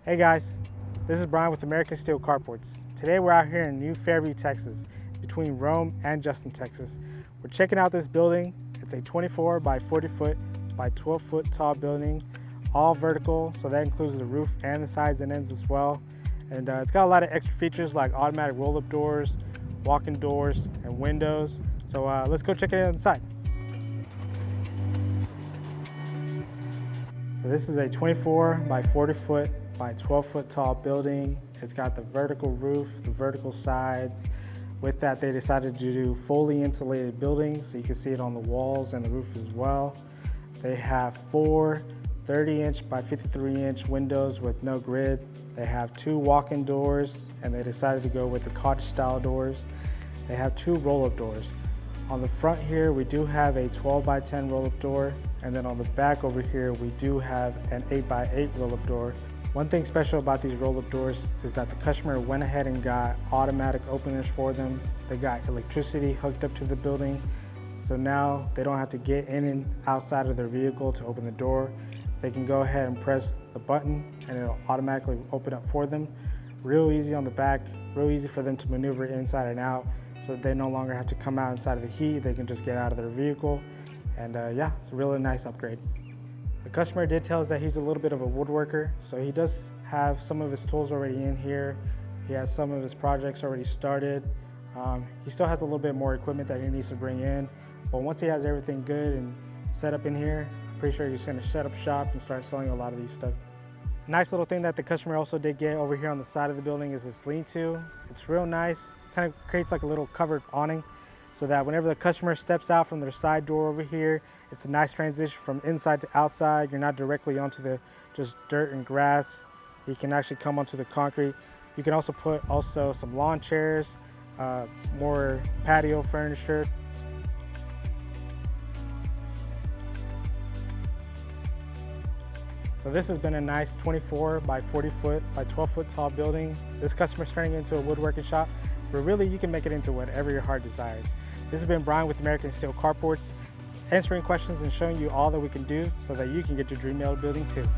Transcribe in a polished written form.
Hey guys, this is Brian with American Steel Carports. Today we're out here in New Fairview, Texas, between Rome and Justin, Texas. We're checking out this building. It's a 24 by 40 foot by 12 foot tall building, all vertical, so that includes the roof and the sides and ends as well. And it's got a lot of extra features like automatic roll-up doors, walk-in doors, and windows. So let's go check it out inside. So this is a 24 by 40 foot by 12 foot tall building. It's got the vertical roof, the vertical sides. With that, they decided to do fully insulated buildings, so you can see it on the walls and the roof as well. They have 4 30-inch by 53-inch windows with no grid. They have 2 walk-in doors, and they decided to go with the cottage-style doors. They have 2 roll-up doors. On the front here, we do have a 12 by 10 roll-up door, and then on the back over here, we do have an 8 by 8 roll-up door. One thing special about these roll-up doors is that the customer went ahead and got automatic openers for them. They got electricity hooked up to the building, so now they don't have to get in and outside of their vehicle to open the door. They can go ahead and press the button and it'll automatically open up for them. Real easy on the back, real easy for them to maneuver inside and out, so that they no longer have to come out inside of the heat. They can just get out of their vehicle. And yeah, it's a really nice upgrade. The customer did tell us that he's a little bit of a woodworker, so he does have some of his tools already in here. He has some of his projects already started. He still has a little bit more equipment that he needs to bring in, but once he has everything good and set up in here, I'm pretty sure he's gonna set up shop and start selling a lot of these stuff. Nice little thing that the customer also did get over here on the side of the building is this lean-to. It's real nice, kind of creates like a little covered awning, so that whenever the customer steps out from their side door over here, it's a nice transition from inside to outside. You're not directly onto the just dirt and grass. You can actually come onto the concrete. You can also put some lawn chairs, more patio furniture. So this has been a nice 24 by 40 foot by 12 foot tall building. This customer's turning it into a woodworking shop, but really you can make it into whatever your heart desires. This has been Brian with American Steel Carports, answering questions and showing you all that we can do so that you can get your dream building too.